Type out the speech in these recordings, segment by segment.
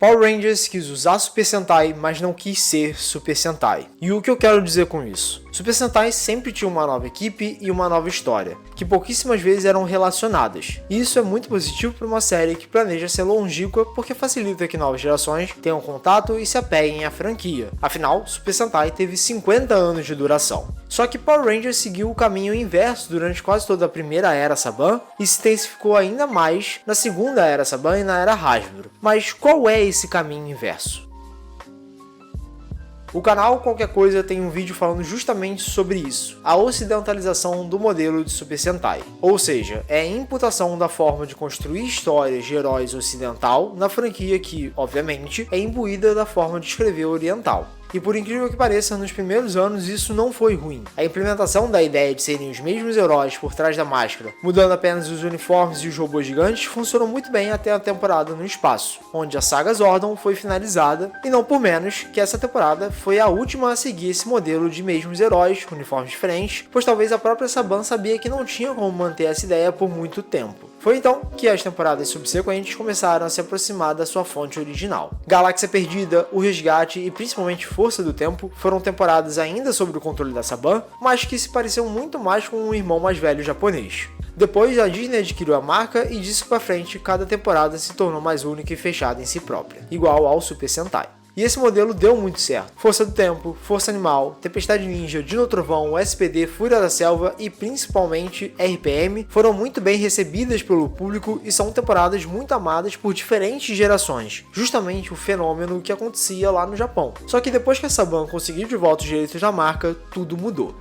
Power Rangers quis usar Super Sentai, mas não quis ser Super Sentai. E o que eu quero dizer com isso? Super Sentai sempre tinha uma nova equipe e uma nova história, que pouquíssimas vezes eram relacionadas. E isso é muito positivo para uma série que planeja ser longínqua porque facilita que novas gerações tenham contato e se apeguem à franquia. Afinal, Super Sentai teve 50 anos de duração. Só que Power Rangers seguiu o caminho inverso durante quase toda a primeira era Saban e se intensificou ainda mais na segunda era Saban e na era Hasbro. Mas qual é esse caminho inverso? O canal Qualquer Coisa tem um vídeo falando justamente sobre isso, a ocidentalização do modelo de Super Sentai. Ou seja, é a imputação da forma de construir histórias de heróis ocidental na franquia que, obviamente, é imbuída da forma de escrever oriental. E por incrível que pareça, nos primeiros anos isso não foi ruim. A implementação da ideia de serem os mesmos heróis por trás da máscara, mudando apenas os uniformes e os robôs gigantes, funcionou muito bem até a temporada no espaço, onde a saga Zordon foi finalizada, e não por menos que essa temporada foi a última a seguir esse modelo de mesmos heróis, uniformes diferentes, pois talvez a própria Saban sabia que não tinha como manter essa ideia por muito tempo. Foi então que as temporadas subsequentes começaram a se aproximar da sua fonte original. Galáxia Perdida, O Resgate e principalmente Força do Tempo foram temporadas ainda sob o controle da Saban, mas que se pareciam muito mais com um irmão mais velho japonês. Depois, a Disney adquiriu a marca e disso pra frente, cada temporada se tornou mais única e fechada em si própria, igual ao Super Sentai. E esse modelo deu muito certo. Força do Tempo, Força Animal, Tempestade Ninja, Dino Trovão, SPD, Fúria da Selva e principalmente RPM foram muito bem recebidas pelo público e são temporadas muito amadas por diferentes gerações, justamente o fenômeno que acontecia lá no Japão. Só que depois que a Saban conseguiu de volta os direitos da marca, tudo mudou.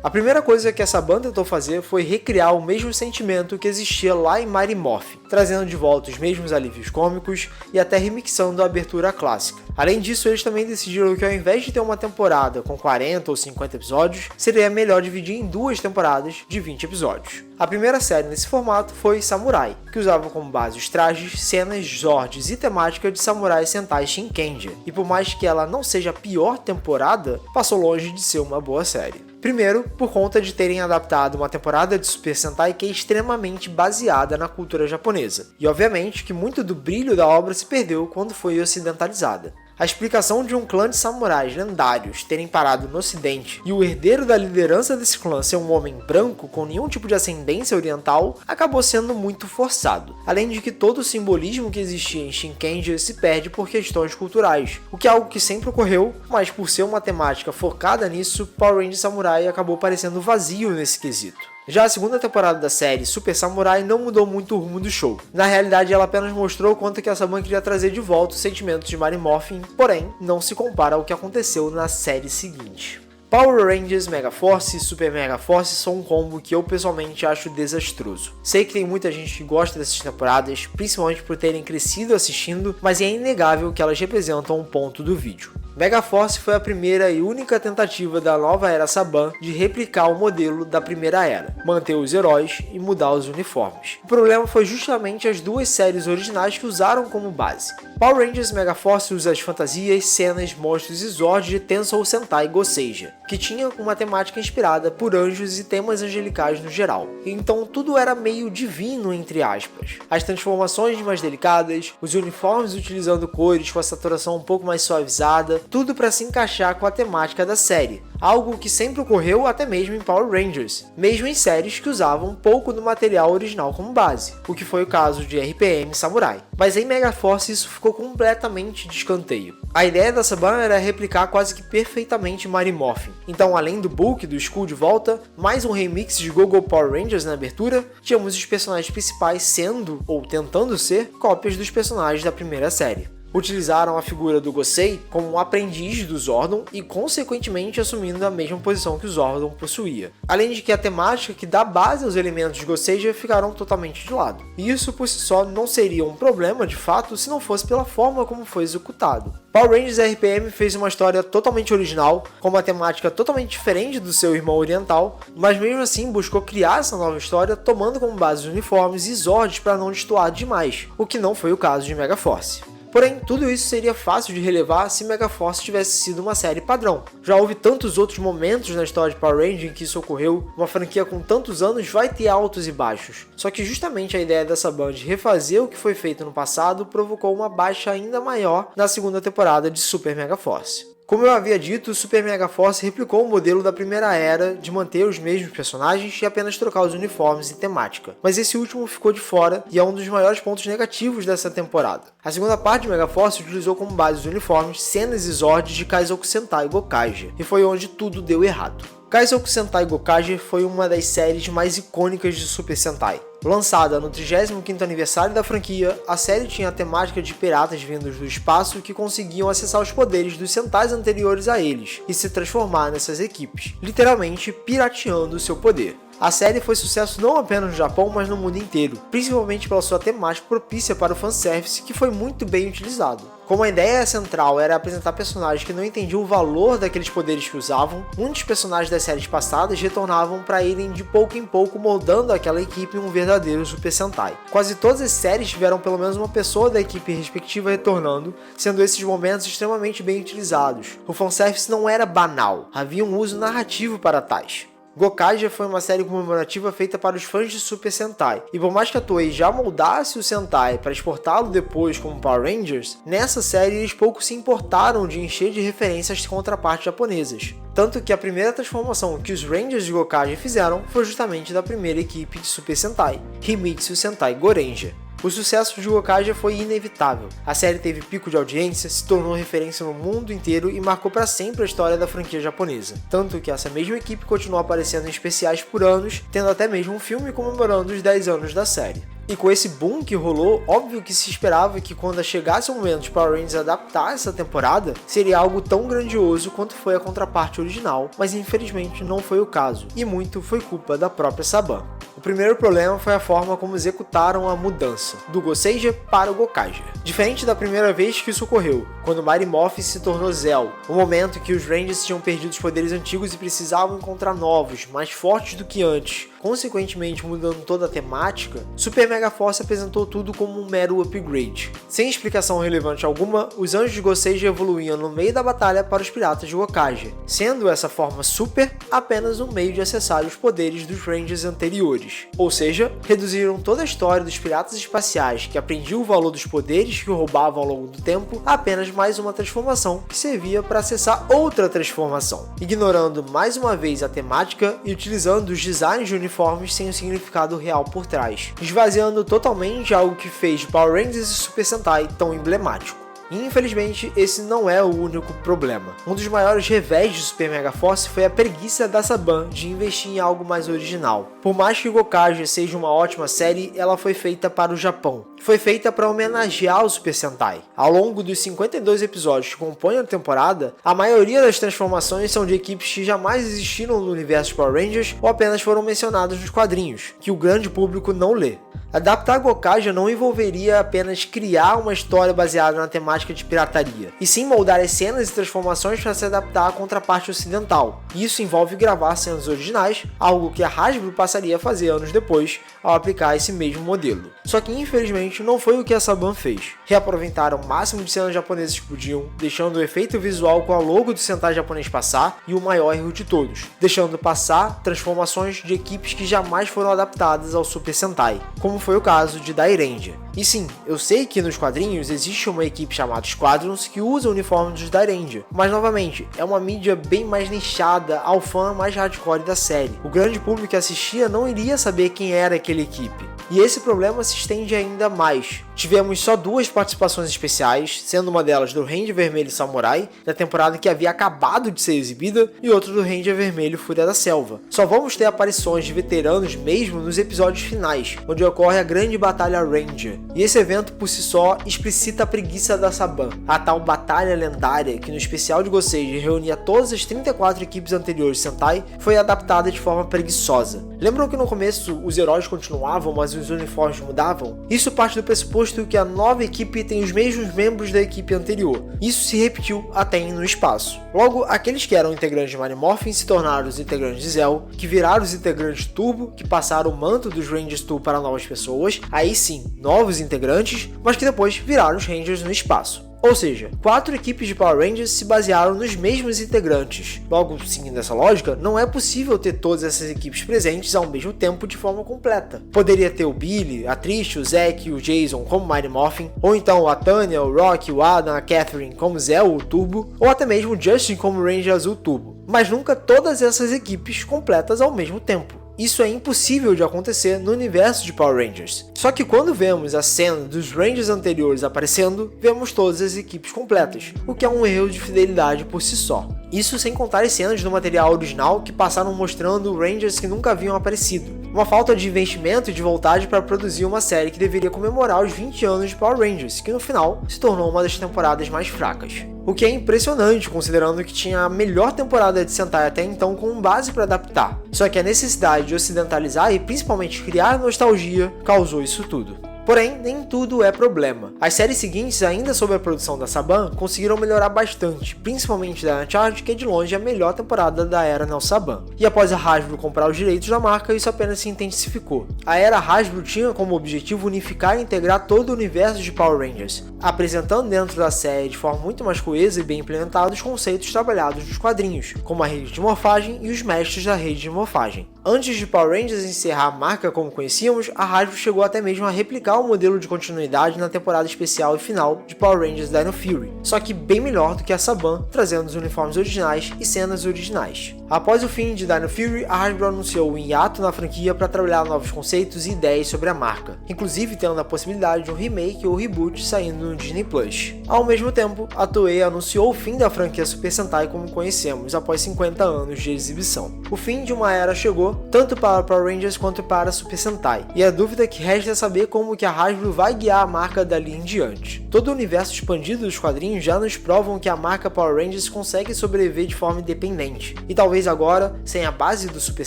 A primeira coisa que essa banda tentou fazer foi recriar o mesmo sentimento que existia lá em Mighty Morphin, trazendo de volta os mesmos alívios cômicos e até remixando a abertura clássica. Além disso, eles também decidiram que ao invés de ter uma temporada com 40 ou 50 episódios, seria melhor dividir em duas temporadas de 20 episódios. A primeira série nesse formato foi Samurai, que usava como base os trajes, cenas, zords e temática de Samurai Sentai Shinkenja, e por mais que ela não seja a pior temporada, passou longe de ser uma boa série. Primeiro, por conta de terem adaptado uma temporada de Super Sentai que é extremamente baseada na cultura japonesa, e obviamente que muito do brilho da obra se perdeu quando foi ocidentalizada. A explicação de um clã de samurais lendários terem parado no ocidente e o herdeiro da liderança desse clã ser um homem branco com nenhum tipo de ascendência oriental acabou sendo muito forçado, além de que todo o simbolismo que existia em Shinkenja se perde por questões culturais, o que é algo que sempre ocorreu, mas por ser uma temática focada nisso, Power Rangers Samurai acabou parecendo vazio nesse quesito. Já a segunda temporada da série, Super Samurai, não mudou muito o rumo do show. Na realidade, ela apenas mostrou o quanto que a Saban queria trazer de volta os sentimentos de Mighty Morphin, porém, não se compara ao que aconteceu na série seguinte. Power Rangers Mega Force e Super Mega Force são um combo que eu pessoalmente acho desastroso. Sei que tem muita gente que gosta dessas temporadas, principalmente por terem crescido assistindo, mas é inegável que elas representam um ponto do vídeo. Mega Force foi a primeira e única tentativa da nova era Saban de replicar o modelo da primeira era, manter os heróis e mudar os uniformes. O problema foi justamente as duas séries originais que usaram como base. Power Rangers Mega Force usa as fantasias, cenas, monstros e zords de Tensou Sentai Goseija, que tinha uma temática inspirada por anjos e temas angelicais no geral. Então tudo era meio divino entre aspas. As transformações mais delicadas, os uniformes utilizando cores com a saturação um pouco mais suavizada, tudo para se encaixar com a temática da série, algo que sempre ocorreu até mesmo em Power Rangers, mesmo em séries que usavam um pouco do material original como base, o que foi o caso de RPM e Samurai. Mas em Mega Force isso ficou completamente de escanteio. A ideia da Saban era replicar quase que perfeitamente Mighty Morphin, então além do Bulk e do Skull de volta, mais um remix de Go-Go Power Rangers na abertura, tínhamos os personagens principais sendo, ou tentando ser, cópias dos personagens da primeira série. Utilizaram a figura do Gosei como um aprendiz do Zordon e consequentemente assumindo a mesma posição que o Zordon possuía. Além de que a temática que dá base aos elementos de Goseija ficaram totalmente de lado. E isso por si só não seria um problema de fato se não fosse pela forma como foi executado. Power Rangers RPM fez uma história totalmente original, com uma temática totalmente diferente do seu irmão oriental, mas mesmo assim buscou criar essa nova história tomando como base os uniformes e Zords para não destoar demais, o que não foi o caso de Mega Force. Porém, tudo isso seria fácil de relevar se Megaforce tivesse sido uma série padrão. Já houve tantos outros momentos na história de Power Rangers em que isso ocorreu, uma franquia com tantos anos vai ter altos e baixos. Só que justamente a ideia dessa band de refazer o que foi feito no passado provocou uma baixa ainda maior na segunda temporada de Super Megaforce. Como eu havia dito, Super Megaforce replicou o modelo da primeira era de manter os mesmos personagens e apenas trocar os uniformes e temática. Mas esse último ficou de fora e é um dos maiores pontos negativos dessa temporada. A segunda parte de Megaforce utilizou como base os uniformes, cenas e Zords de Kaizoku Sentai Gokaiger, e foi onde tudo deu errado. Kaizoku Sentai Gokaiger foi uma das séries mais icônicas de Super Sentai. Lançada no 35º aniversário da franquia, a série tinha a temática de piratas vindos do espaço que conseguiam acessar os poderes dos Sentais anteriores a eles e se transformar nessas equipes, literalmente pirateando seu poder. A série foi sucesso não apenas no Japão, mas no mundo inteiro, principalmente pela sua temática propícia para o fanservice, que foi muito bem utilizado. Como a ideia central era apresentar personagens que não entendiam o valor daqueles poderes que usavam, muitos personagens das séries passadas retornavam para irem de pouco em pouco moldando aquela equipe em um verdadeiro Super Sentai. Quase todas as séries tiveram pelo menos uma pessoa da equipe respectiva retornando, sendo esses momentos extremamente bem utilizados. O fanservice não era banal, havia um uso narrativo para tais. Gokaiger foi uma série comemorativa feita para os fãs de Super Sentai, e por mais que a Toei já moldasse o Sentai para exportá-lo depois como Power Rangers, nessa série eles pouco se importaram de encher de referências às contrapartes japonesas. Tanto que a primeira transformação que os Rangers de Gokaiger fizeram foi justamente da primeira equipe de Super Sentai, Himitsu Sentai Goranger. O sucesso de Gokaiger foi inevitável. A série teve pico de audiência, se tornou referência no mundo inteiro e marcou para sempre a história da franquia japonesa. Tanto que essa mesma equipe continuou aparecendo em especiais por anos, tendo até mesmo um filme comemorando os 10 anos da série. E com esse boom que rolou, óbvio que se esperava que quando chegasse o momento de Power Rangers adaptar essa temporada, seria algo tão grandioso quanto foi a contraparte original, mas infelizmente não foi o caso, e muito foi culpa da própria Saban. O primeiro problema foi a forma como executaram a mudança, do Goseiger para o Gokaiger. Diferente da primeira vez que isso ocorreu, quando Mighty Morphin se tornou Zell, o momento em que os Rangers tinham perdido os poderes antigos e precisavam encontrar novos, mais fortes do que antes, consequentemente mudando toda a temática, Super Megaforce apresentou tudo como um mero upgrade. Sem explicação relevante alguma, os anjos de Goseiger evoluíam no meio da batalha para os piratas de Gokaiger, sendo essa forma super apenas um meio de acessar os poderes dos Rangers anteriores. Ou seja, reduziram toda a história dos piratas espaciais que aprendiam o valor dos poderes que roubavam ao longo do tempo a apenas mais uma transformação que servia para acessar outra transformação, ignorando mais uma vez a temática e utilizando os designs de uniformes sem o significado real por trás, esvaziando totalmente algo que fez de Power Rangers e Super Sentai tão emblemático. E infelizmente esse não é o único problema. Um dos maiores revés de Super Megaforce foi a preguiça da Saban de investir em algo mais original. Por mais que Gokaiger seja uma ótima série, ela foi feita para o Japão. Foi feita para homenagear o Super Sentai. Ao longo dos 52 episódios que compõem a temporada, a maioria das transformações são de equipes que jamais existiram no universo de Power Rangers ou apenas foram mencionadas nos quadrinhos, que o grande público não lê. Adaptar Gokaiger não envolveria apenas criar uma história baseada na temática de pirataria, e sim moldar as cenas e transformações para se adaptar à contraparte ocidental. Isso envolve gravar cenas originais, algo que a Hasbro passaria a fazer anos depois, ao aplicar esse mesmo modelo. Só que infelizmente não foi o que a Saban fez. Reaproveitaram o máximo de cenas japonesas que podiam, deixando o efeito visual com a logo do Sentai japonês passar, e o maior erro de todos, deixando passar transformações de equipes que jamais foram adaptadas ao Super Sentai, como foi o caso de Dairanger. E sim, eu sei que nos quadrinhos existe uma equipe chamada Squadrons que usa o uniforme dos Dairanger, mas novamente, é uma mídia bem mais nichada ao fã mais hardcore da série. O grande público que assistia não iria saber quem era aquela equipe. E esse problema se estende ainda mais. Tivemos só 2 participações especiais, sendo uma delas do Ranger Vermelho Samurai, da temporada que havia acabado de ser exibida, e outra do Ranger Vermelho Fúria da Selva. Só vamos ter aparições de veteranos mesmo nos episódios finais, onde ocorre a grande batalha Ranger. E esse evento por si só explicita a preguiça da Saban. A tal batalha lendária, que no especial de Goseiger reunia todas as 34 equipes anteriores de Sentai, foi adaptada de forma preguiçosa. Lembram que no começo os heróis continuavam, mas os uniformes mudavam? Isso parte do pressuposto que a nova equipe tem os mesmos membros da equipe anterior. Isso se repetiu até no espaço. Logo, aqueles que eram integrantes de Mighty Morphin se tornaram os integrantes de Zell, que viraram os integrantes Turbo, que passaram o manto dos Rangers Turbo para novas pessoas. Aí sim, novos novos integrantes, mas que depois viraram os Rangers no espaço. Ou seja, 4 equipes de Power Rangers se basearam nos mesmos integrantes. Logo, seguindo essa lógica, não é possível ter todas essas equipes presentes ao mesmo tempo de forma completa. Poderia ter o Billy, a Trish, o Zack e o Jason como Mighty Morphin, ou então a Tanya, o Rock, o Adam, a Catherine como Zell, o Turbo, ou até mesmo o Justin como Ranger Azul Turbo. Mas nunca todas essas equipes completas ao mesmo tempo. Isso é impossível de acontecer no universo de Power Rangers. Só que quando vemos a cena dos Rangers anteriores aparecendo, vemos todas as equipes completas, o que é um erro de fidelidade por si só. Isso sem contar as cenas do material original que passaram mostrando Rangers que nunca haviam aparecido. Uma falta de investimento e de vontade para produzir uma série que deveria comemorar os 20 anos de Power Rangers, que no final se tornou uma das temporadas mais fracas. O que é impressionante considerando que tinha a melhor temporada de Sentai até então como base para adaptar. Só que a necessidade de ocidentalizar e principalmente criar nostalgia causou isso tudo. Porém, nem tudo é problema. As séries seguintes, ainda sob a produção da Saban, conseguiram melhorar bastante, principalmente da Uncharted, que é de longe a melhor temporada da era Neo Saban. E após a Hasbro comprar os direitos da marca, isso apenas se intensificou. A era Hasbro tinha como objetivo unificar e integrar todo o universo de Power Rangers, apresentando dentro da série de forma muito mais coesa e bem implementada os conceitos trabalhados nos quadrinhos, como a rede de morfagem e os mestres da rede de morfagem. Antes de Power Rangers encerrar a marca como conhecíamos, a Hasbro chegou até mesmo a replicar o modelo de continuidade na temporada especial e final de Power Rangers Dino Fury, só que bem melhor do que a Saban, trazendo os uniformes originais e cenas originais. Após o fim de Dino Fury, a Hasbro anunciou um hiato na franquia para trabalhar novos conceitos e ideias sobre a marca, inclusive tendo a possibilidade de um remake ou reboot saindo no Disney Plus. Ao mesmo tempo, a Toei anunciou o fim da franquia Super Sentai como conhecemos após 50 anos de exibição. O fim de uma era chegou, tanto para Power Rangers quanto para Super Sentai, e a dúvida que resta é saber como que a Hasbro vai guiar a marca dali em diante. Todo o universo expandido dos quadrinhos já nos provam que a marca Power Rangers consegue sobreviver de forma independente, e talvez agora, sem a base do Super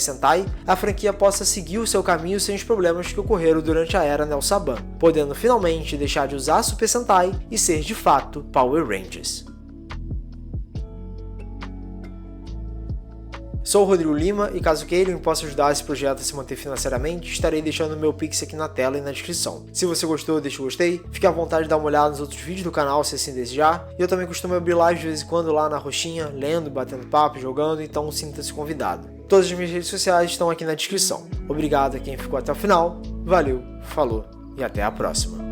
Sentai, a franquia possa seguir o seu caminho sem os problemas que ocorreram durante a era Neo Saban, podendo finalmente deixar de usar Super Sentai e ser de fato Power Rangers. Sou o Rodrigo Lima e caso queiram e possa ajudar esse projeto a se manter financeiramente, estarei deixando meu Pix aqui na tela e na descrição. Se você gostou, deixa o gostei, fique à vontade de dar uma olhada nos outros vídeos do canal se assim desejar, e eu também costumo abrir lives de vez em quando lá na roxinha, lendo, batendo papo, jogando, então sinta-se convidado. Todas as minhas redes sociais estão aqui na descrição. Obrigado a quem ficou até o final, valeu, falou e até a próxima.